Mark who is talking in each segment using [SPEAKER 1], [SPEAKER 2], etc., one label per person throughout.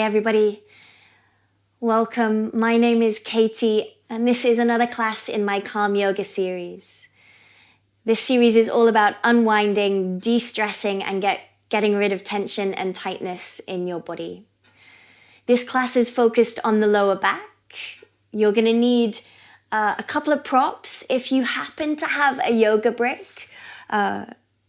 [SPEAKER 1] everybody. Welcome. My name is Katie, and this is another class in my Calm Yoga series. This series is all about unwinding, de-stressing, and getting rid of tension and tightness in your body. This class is focused on the lower back. You're going to need a couple of props. If you happen to have a yoga brick,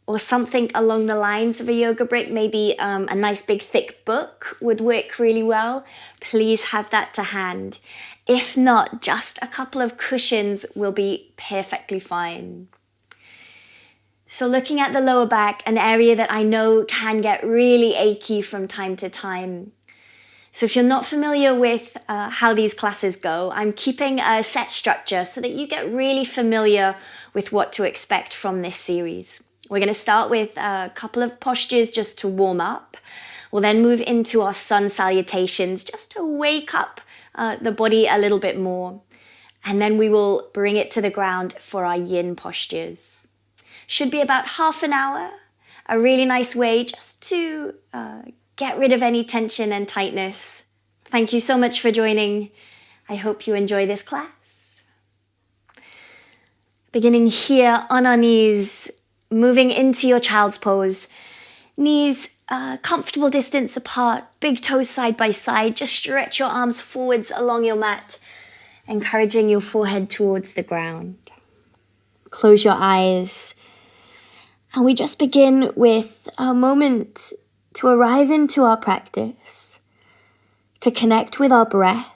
[SPEAKER 1] or something along the lines of a yoga brick, maybe a nice big thick book would work really well. Please have that to hand. If not, just a couple of cushions will be perfectly fine. So looking at the lower back, an area that I know can get really achy from time to time. So if you're not familiar with how these classes go, I'm keeping a set structure so that you get really familiar with what to expect from this series. We're going to start with a couple of postures just to warm up. We'll then move into our Sun Salutations just to wake up the body a little bit more. And then we will bring it to the ground for our Yin postures. Should be about half an hour, a really nice way just to get rid of any tension and tightness. Thank you so much for joining. I hope you enjoy this class. Beginning here on our knees, moving into your child's pose. Knees comfortable distance apart, big toes side by side. Just stretch your arms forwards along your mat, encouraging your forehead towards the ground. Close your eyes. And we just begin with a moment to arrive into our practice, to connect with our breath,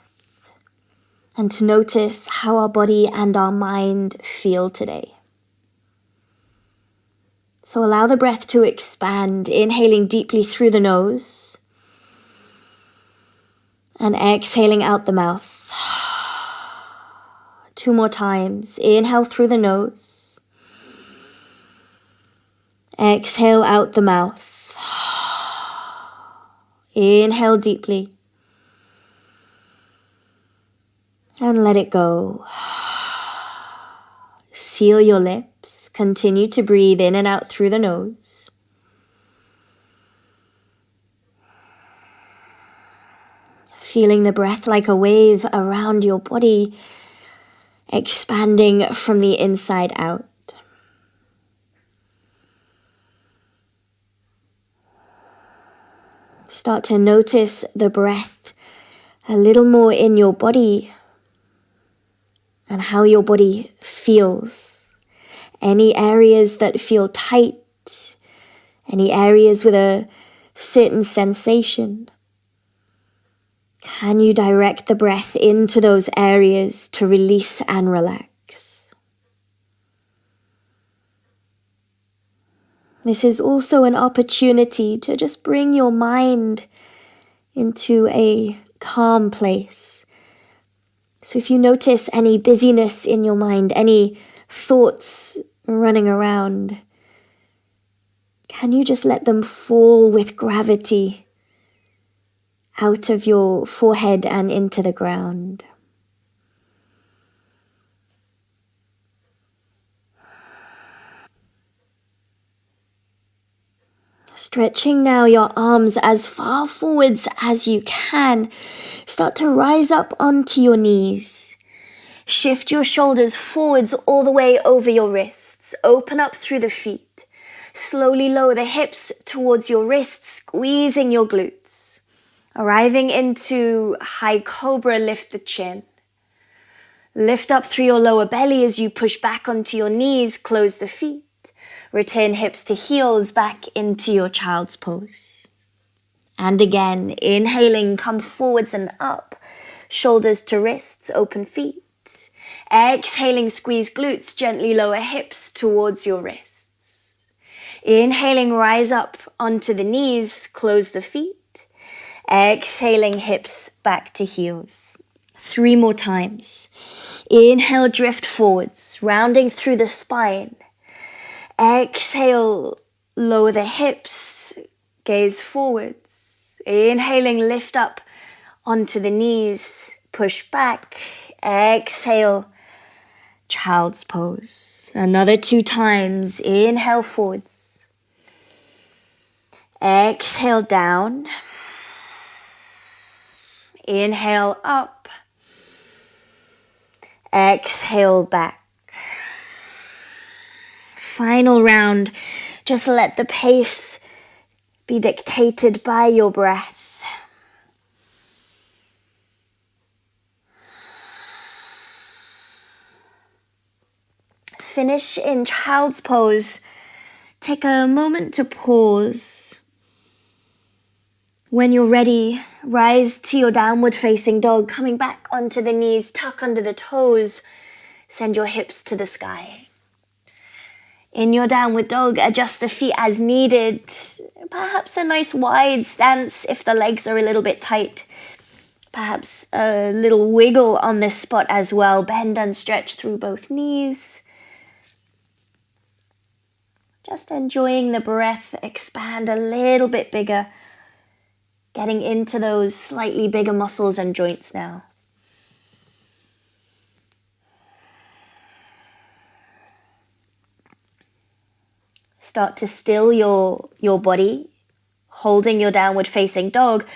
[SPEAKER 1] and to notice how our body and our mind feel today. So allow the breath to expand, inhaling deeply through the nose and exhaling out the mouth. 2 more times. Inhale through the nose. Exhale out the mouth. Inhale deeply. And let it go. Seal your lips. Continue to breathe in and out through the nose. Feeling the breath like a wave around your body, expanding from the inside out. Start to notice the breath a little more in your body and how your body feels. Any areas that feel tight, any areas with a certain sensation. Can you direct the breath into those areas to release and relax? This is also an opportunity to just bring your mind into a calm place. So if you notice any busyness in your mind, any thoughts running around, can you just let them fall with gravity out of your forehead and into the ground? Stretching now your arms as far forwards as you can. Start to rise up onto your knees. Shift your shoulders forwards all the way over your wrists. Open up through the feet. Slowly lower the hips towards your wrists, squeezing your glutes. Arriving into high cobra, lift the chin. Lift up through your lower belly as you push back onto your knees, close the feet. Return hips to heels back into your child's pose. And again, inhaling, come forwards and up. Shoulders to wrists, open feet. Exhaling, squeeze glutes, gently lower hips towards your wrists. Inhaling, rise up onto the knees, close the feet. Exhaling, hips back to heels. 3 more times. Inhale, drift forwards, rounding through the spine. Exhale, lower the hips, gaze forwards. Inhaling, lift up onto the knees, push back. Exhale, child's pose. Another 2 times. Inhale forwards. Exhale down. Inhale up. Exhale back. Final round. Just let the pace be dictated by your breath. Finish in child's pose. Take a moment to pause. When you're ready, rise to your downward facing dog, coming back onto the knees, tuck under the toes, send your hips to the sky. In your downward dog, adjust the feet as needed. Perhaps a nice wide stance if the legs are a little bit tight. Perhaps a little wiggle on this spot as well. Bend and stretch through both knees. Just enjoying the breath expand a little bit bigger. Getting into those slightly bigger muscles and joints now. Start to still your body, holding your downward facing dog.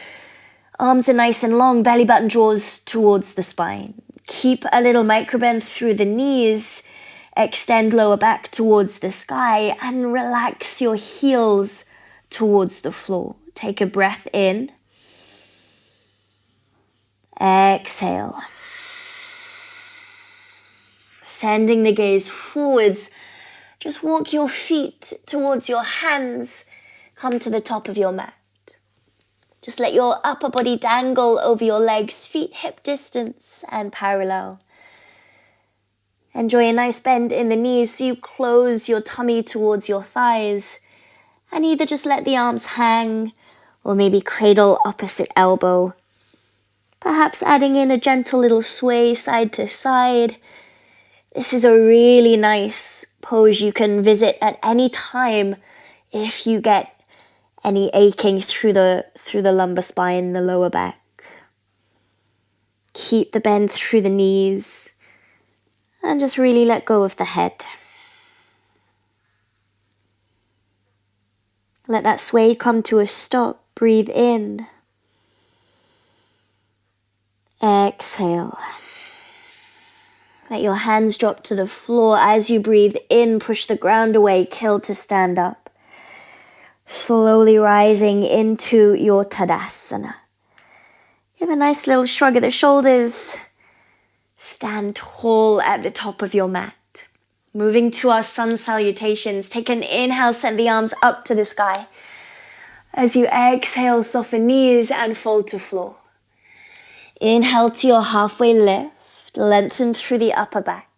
[SPEAKER 1] Arms are nice and long, belly button draws towards the spine. Keep a little microbend through the knees. Extend lower back towards the sky and relax your heels towards the floor. Take a breath in. Exhale. Sending the gaze forwards. Just walk your feet towards your hands. Come to the top of your mat. Just let your upper body dangle over your legs, feet hip distance and parallel. Enjoy a nice bend in the knees so you close your tummy towards your thighs. And either just let the arms hang or maybe cradle opposite elbow. Perhaps adding in a gentle little sway side to side. This is a really nice pose you can visit at any time if you get any aching through the lumbar spine, the lower back. Keep the bend through the knees and just really let go of the head. Let that sway come to a stop. Breathe in. Exhale. Let your hands drop to the floor. As you breathe in, push the ground away, kill to stand up. Slowly rising into your Tadasana. Give a nice little shrug of the shoulders. Stand tall at the top of your mat. Moving to our Sun Salutations. Take an inhale, send the arms up to the sky. As you exhale, soften knees and fold to floor. Inhale to your halfway lift, lengthen through the upper back.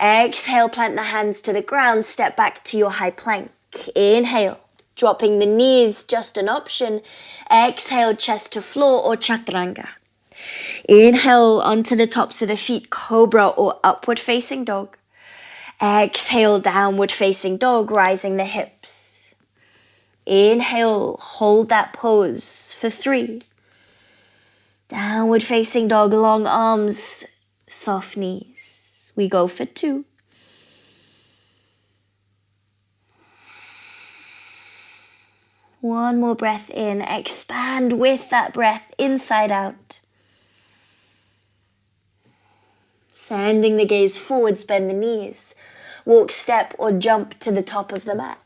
[SPEAKER 1] Exhale, plant the hands to the ground, step back to your high plank. Inhale, dropping the knees, just an option. Exhale, chest to floor or chaturanga. Inhale onto the tops of the feet, cobra or upward facing dog. Exhale, downward facing dog, rising the hips. Inhale, hold that pose for 3. Downward facing dog, long arms, soft knees. We go for 2. One more breath in. Expand with that breath, inside out. Sending the gaze forwards, bend the knees. Walk, step or jump to the top of the mat.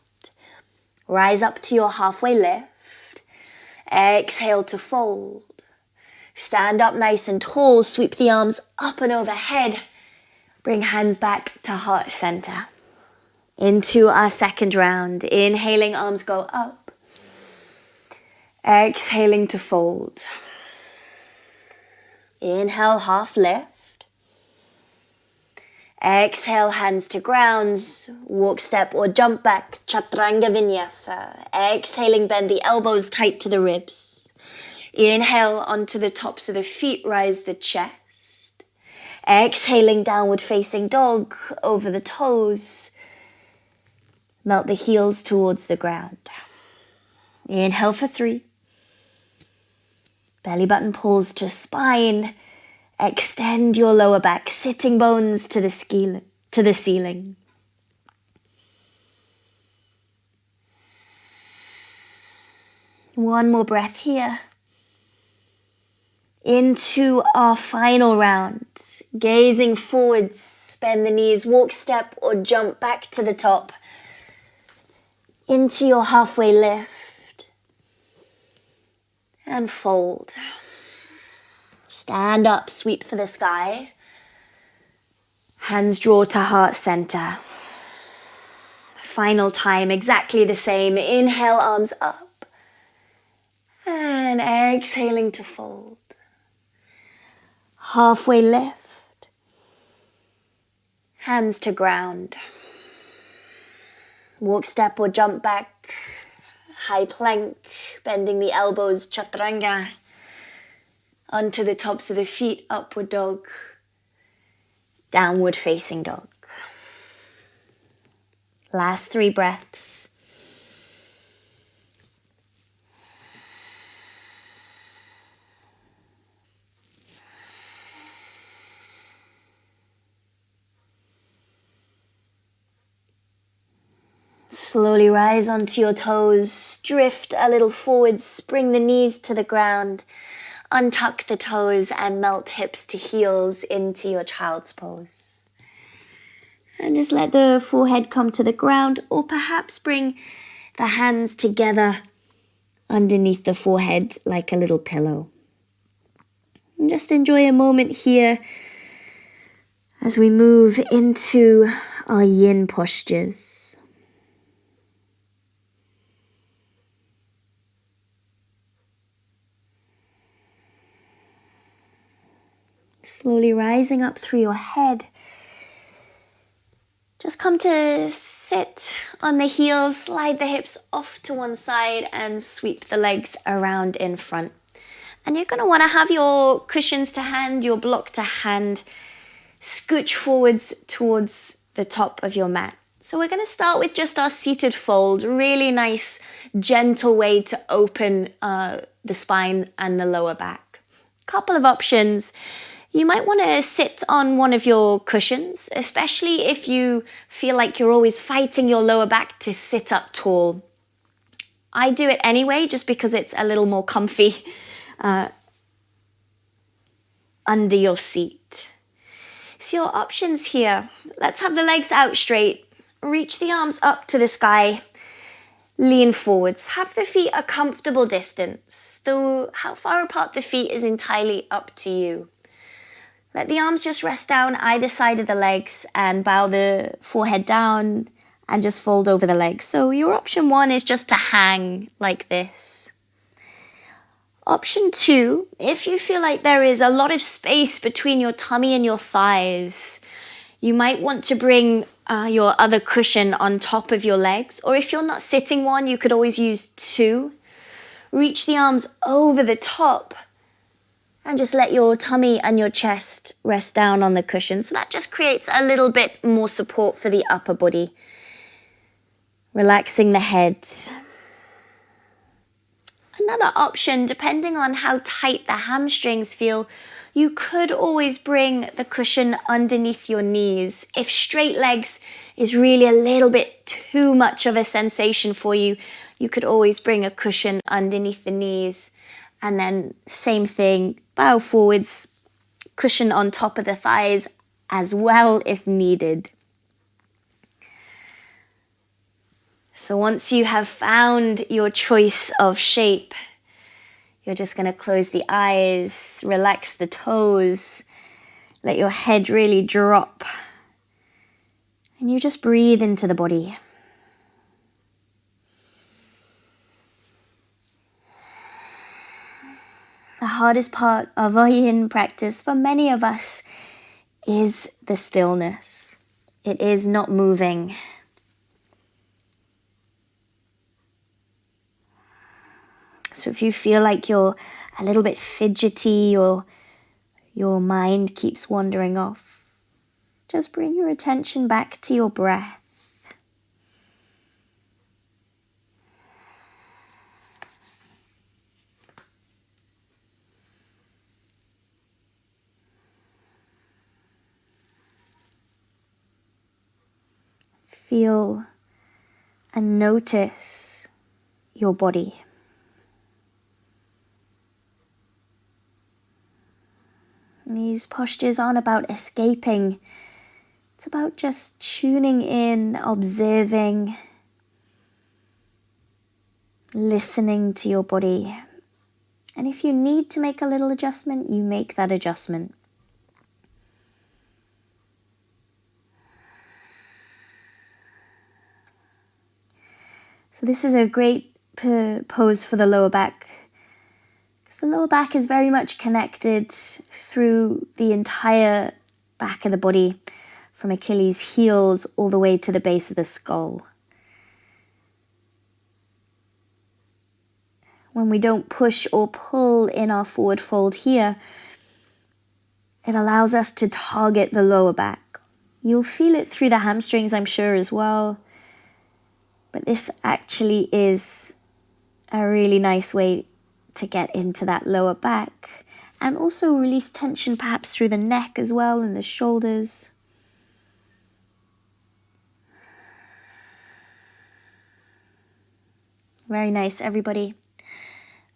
[SPEAKER 1] Rise up to your halfway lift. Exhale to fold. Stand up nice and tall. Sweep the arms up and overhead. Bring hands back to heart center. Into our second round. Inhaling, arms go up. Exhaling to fold. Inhale, half lift. Exhale, hands to grounds. Walk, step or jump back. Chaturanga Vinyasa. Exhaling, bend the elbows tight to the ribs. Inhale onto the tops of the feet, rise the chest. Exhaling, downward facing dog over the toes. Melt the heels towards the ground. Inhale for 3. Belly button pulls to spine. Extend your lower back, sitting bones to the ceiling. One more breath here. into our final round. Gazing forwards, bend the knees, walk, step or jump back to the top. Into your halfway lift. And fold. Stand up, sweep for the sky. Hands draw to heart center. Final time, exactly the same. Inhale, arms up. And exhaling to fold. Halfway lift. Hands to ground. Walk, step or jump back. High plank, bending the elbows, chaturanga. Onto the tops of the feet, upward dog. Downward facing dog. Last 3 breaths. Slowly rise onto your toes, drift a little forwards, bring the knees to the ground, untuck the toes and melt hips to heels into your child's pose. And just let the forehead come to the ground, or perhaps bring the hands together underneath the forehead like a little pillow. And just enjoy a moment here as we move into our yin postures. Slowly rising up through your head. Just come to sit on the heels, slide the hips off to one side and sweep the legs around in front. And you're going to want to have your cushions to hand, your block to hand, scooch forwards towards the top of your mat. So we're going to start with just our seated fold, really nice, gentle way to open the spine and the lower back. Couple of options. You might want to sit on one of your cushions, especially if you feel like you're always fighting your lower back to sit up tall. I do it anyway, just because it's a little more comfy under your seat. So your options here, let's have the legs out straight, reach the arms up to the sky, lean forwards, have the feet a comfortable distance, though how far apart the feet is entirely up to you. Let the arms just rest down either side of the legs and bow the forehead down and just fold over the legs. So your option 1 is just to hang like this. Option 2, if you feel like there is a lot of space between your tummy and your thighs, you might want to bring your other cushion on top of your legs. Or if you're not sitting one, you could always use 2. Reach the arms over the top. And just let your tummy and your chest rest down on the cushion. So that just creates a little bit more support for the upper body. Relaxing the head. Another option, depending on how tight the hamstrings feel, you could always bring the cushion underneath your knees. If straight legs is really a little bit too much of a sensation for you, you could always bring a cushion underneath the knees. And then same thing, bow forwards, cushion on top of the thighs as well if needed. So once you have found your choice of shape, you're just going to close the eyes, relax the toes, let your head really drop. And you just breathe into the body. The hardest part of our yin practice for many of us is the stillness. It is not moving. So if you feel like you're a little bit fidgety or your mind keeps wandering off, just bring your attention back to your breath. Feel and notice your body. These postures aren't about escaping. It's about just tuning in, observing, listening to your body. And if you need to make a little adjustment, you make that adjustment. So this is a great pose for the lower back. Because the lower back is very much connected through the entire back of the body, from Achilles' heels all the way to the base of the skull. When we don't push or pull in our forward fold here, it allows us to target the lower back. You'll feel it through the hamstrings, I'm sure, as well. But this actually is a really nice way to get into that lower back and also release tension perhaps through the neck as well and the shoulders. Very nice, everybody.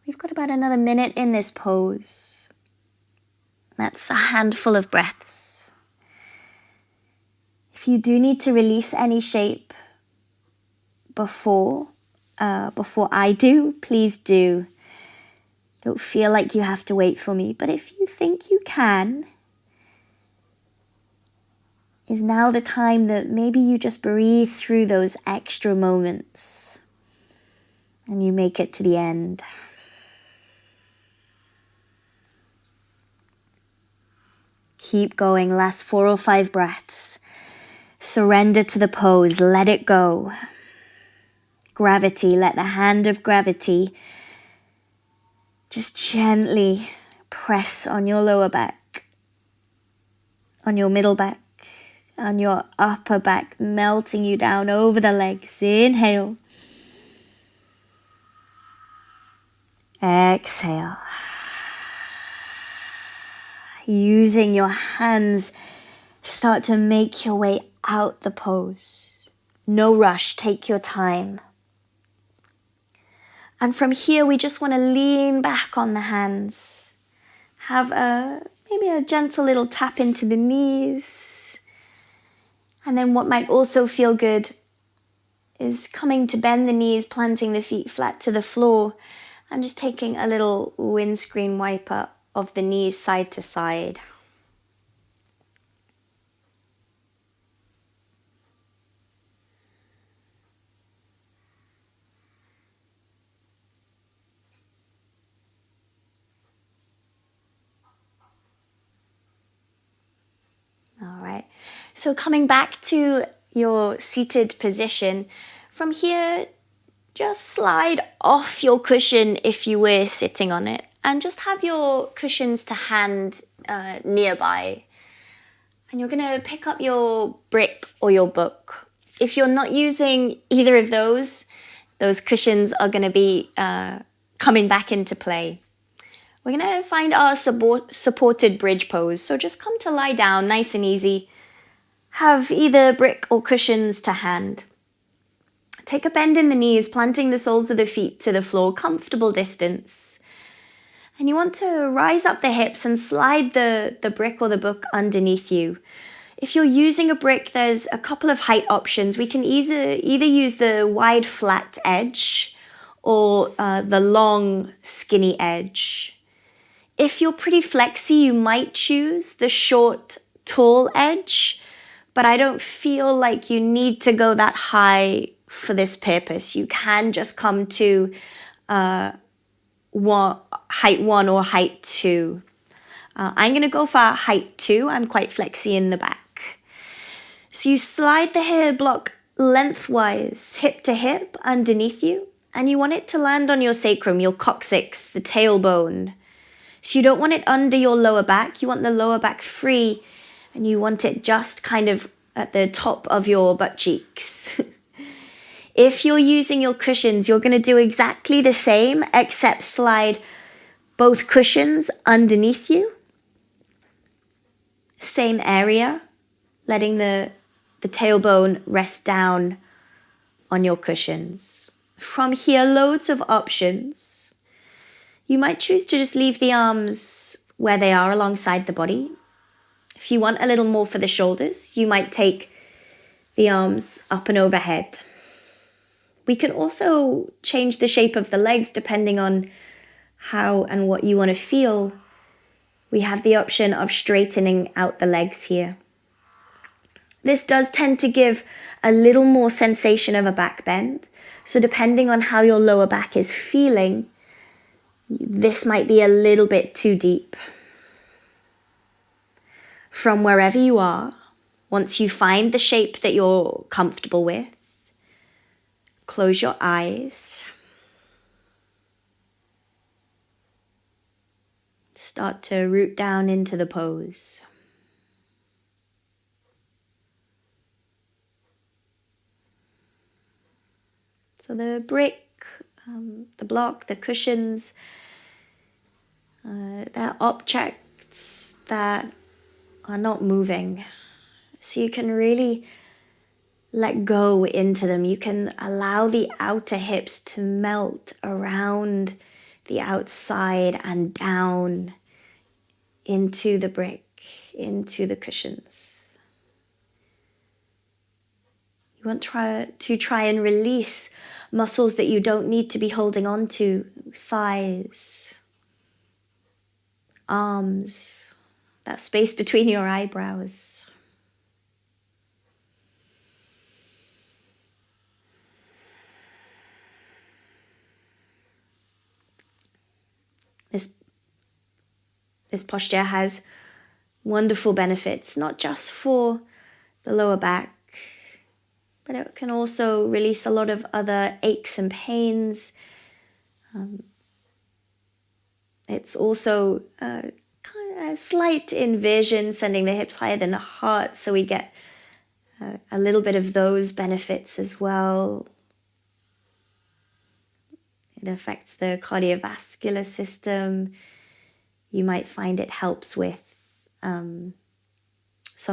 [SPEAKER 1] We've got about another minute in this pose. That's a handful of breaths. If you do need to release any shape before I do, please do. Don't feel like you have to wait for me, but if you think you can, is now the time that maybe you just breathe through those extra moments and you make it to the end. Keep going, last 4 or 5 breaths. Surrender to the pose, let it go. Gravity, let the hand of gravity just gently press on your lower back, on your middle back, on your upper back, melting you down over the legs. Inhale. Exhale. Using your hands, start to make your way out the pose. No rush, take your time. And from here, we just want to lean back on the hands. Have maybe a gentle little tap into the knees. And then what might also feel good is coming to bend the knees, planting the feet flat to the floor, and just taking a little windscreen wiper of the knees side to side. All right, so coming back to your seated position, from here, just slide off your cushion if you were sitting on it, and just have your cushions to hand nearby. And you're going to pick up your brick or your book. If you're not using either of those cushions are going to be coming back into play. We're going to find our supported bridge pose. So just come to lie down, nice and easy. Have either brick or cushions to hand. Take a bend in the knees, planting the soles of the feet to the floor, comfortable distance. And you want to rise up the hips and slide the brick or the book underneath you. If you're using a brick, there's a couple of height options. We can either use the wide flat edge or the long skinny edge. If you're pretty flexy, you might choose the short tall edge, but I don't feel like you need to go that high for this purpose. You can just come to height 1 or height 2. I'm going to go for height 2. I'm quite flexy in the back. So you slide the hair block lengthwise, hip to hip, underneath you, and you want it to land on your sacrum, your coccyx, the tailbone. So you don't want it under your lower back. You want the lower back free, and you want it just kind of at the top of your butt cheeks. If you're using your cushions, you're going to do exactly the same, except slide both cushions underneath you. Same area, letting the tailbone rest down on your cushions. From here, loads of options. You might choose to just leave the arms where they are alongside the body. If you want a little more for the shoulders, you might take the arms up and overhead. We can also change the shape of the legs depending on how and what you want to feel. We have the option of straightening out the legs here. This does tend to give a little more sensation of a back bend. So depending on how your lower back is feeling, this might be a little bit too deep. From wherever you are, once you find the shape that you're comfortable with, close your eyes. Start to root down into the pose. So the brick, the block, the cushions, they're objects that are not moving. So you can really let go into them. You can allow the outer hips to melt around the outside and down into the brick, into the cushions. You want to try and release muscles that you don't need to be holding on to, thighs, arms, that space between your eyebrows. This posture has wonderful benefits, not just for the lower back, but it can also release a lot of other aches and pains. It's also kind of a slight inversion, sending the hips higher than the heart, so we get a little bit of those benefits as well. It affects the cardiovascular system. You might find it helps with, some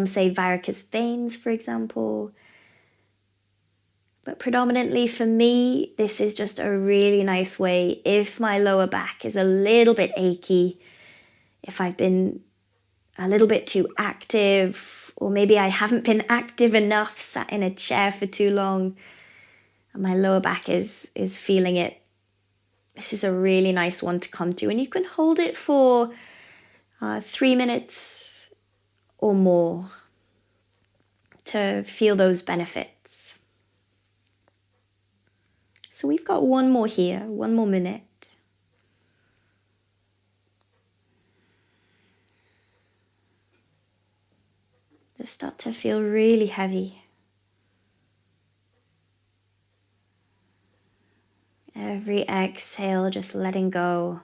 [SPEAKER 1] say varicose veins, for example. But predominantly for me, this is just a really nice way, if my lower back is a little bit achy, if I've been a little bit too active, or maybe I haven't been active enough, sat in a chair for too long, and my lower back is feeling it. This is a really nice one to come to, and you can hold it for 3 minutes or more to feel those benefits. So we've got one more here, 1 more minute. Just start to feel really heavy. Every exhale, just letting go.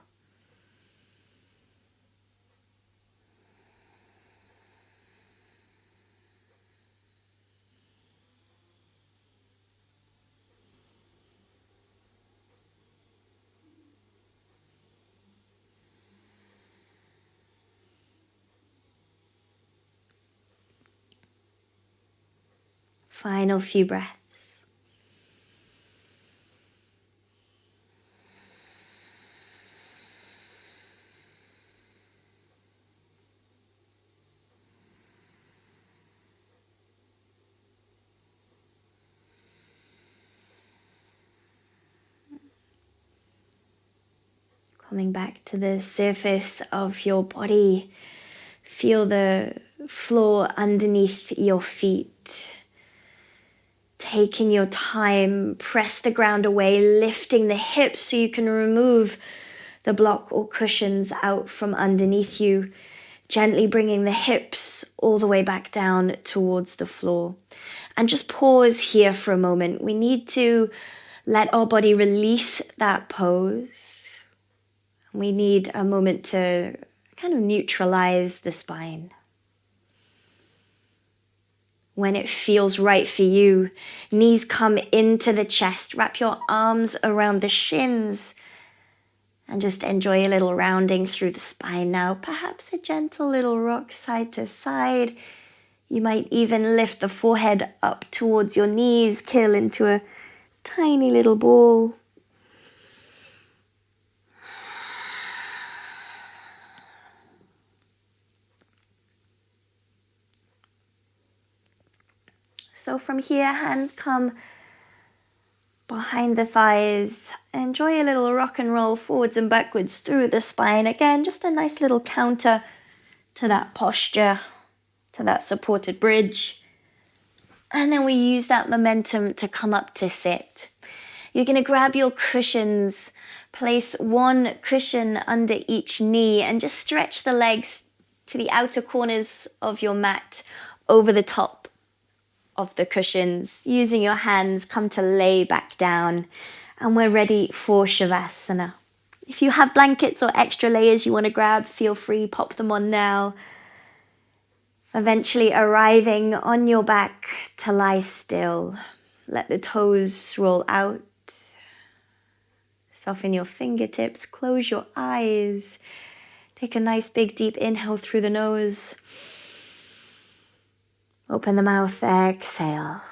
[SPEAKER 1] Final few breaths. Coming back to the surface of your body. Feel the floor underneath your feet. Taking your time, press the ground away, lifting the hips so you can remove the block or cushions out from underneath you, gently bringing the hips all the way back down towards the floor. And just pause here for a moment. We need to let our body release that pose. We need a moment to kind of neutralize the spine. When it feels right for you, knees come into the chest, wrap your arms around the shins, and just enjoy a little rounding through the spine now. Perhaps a gentle little rock side to side. You might even lift the forehead up towards your knees, curl into a tiny little ball. from here, hands come behind the thighs. Enjoy a little rock and roll forwards and backwards through the spine. Again, just a nice little counter to that posture, to that supported bridge. And then we use that momentum to come up to sit. You're going to grab your cushions, place one cushion under each knee, and just stretch the legs to the outer corners of your mat over the top of the cushions. Using your hands, come to lay back down, and we're ready for Shavasana. If you have blankets or extra layers you want to grab, feel free, pop them on now. Eventually arriving on your back to lie still. Let the toes roll out. Soften your fingertips, close your eyes. Take a nice big deep inhale through the nose. Open the mouth, exhale.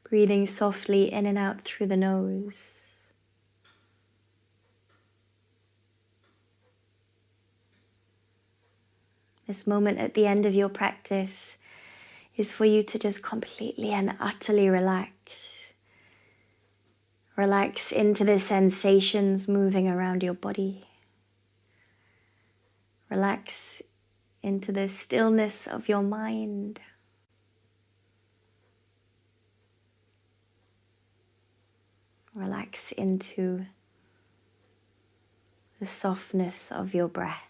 [SPEAKER 1] Breathing softly in and out through the nose. This moment at the end of your practice is for you to just completely and utterly relax. Relax into the sensations moving around your body. Relax into the stillness of your mind. Relax into the softness of your breath.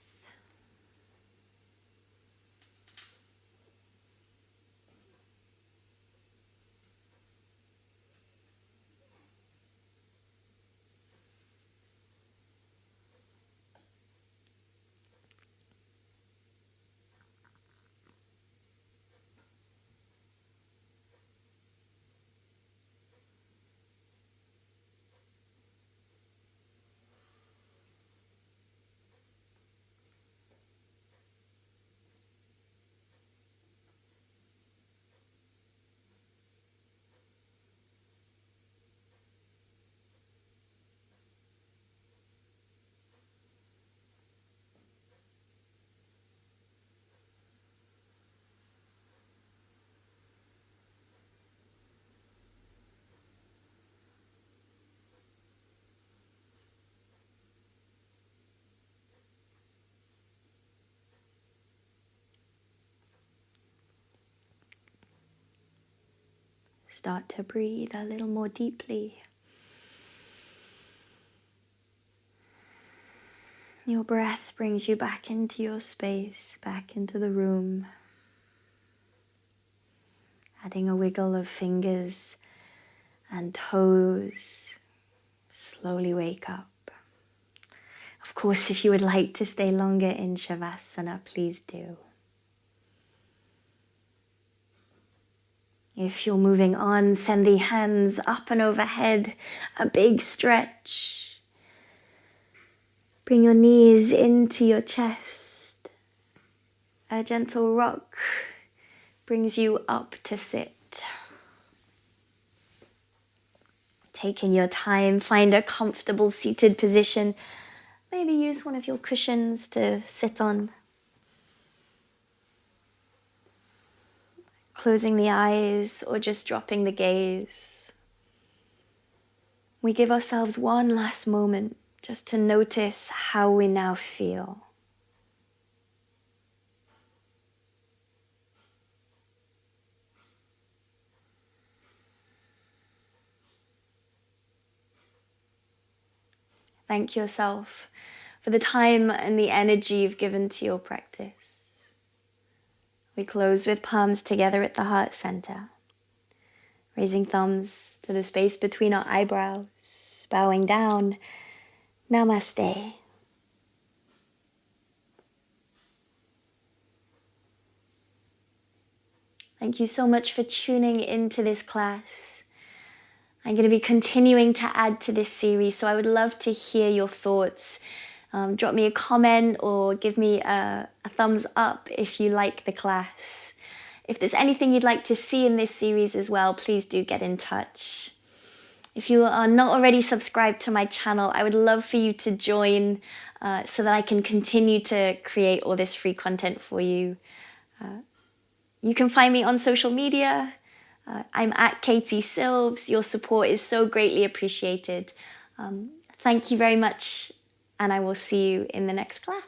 [SPEAKER 1] Start to breathe a little more deeply. Your breath brings you back into your space, back into the room. Adding a wiggle of fingers and toes. Slowly wake up. Of course, if you would like to stay longer in Shavasana, please do. If you're moving on, send the hands up and overhead, a big stretch. Bring your knees into your chest. A gentle rock brings you up to sit. Taking your time, find a comfortable seated position. Maybe use one of your cushions to sit on. Closing the eyes or just dropping the gaze. We give ourselves one last moment just to notice how we now feel. Thank yourself for the time and the energy you've given to your practice. We close with palms together at the heart center, raising thumbs to the space between our eyebrows, bowing down. Namaste. Thank you so much for tuning into this class. I'm going to be continuing to add to this series, so I would love to hear your thoughts. Drop me a comment or give me a thumbs up if you like the class. If there's anything you'd like to see in this series as well, please do get in touch. If you are not already subscribed to my channel, I would love for you to join so that I can continue to create all this free content for you. You can find me on social media. I'm at Katie Silves. Your support is so greatly appreciated. Thank you very much, and I will see you in the next class.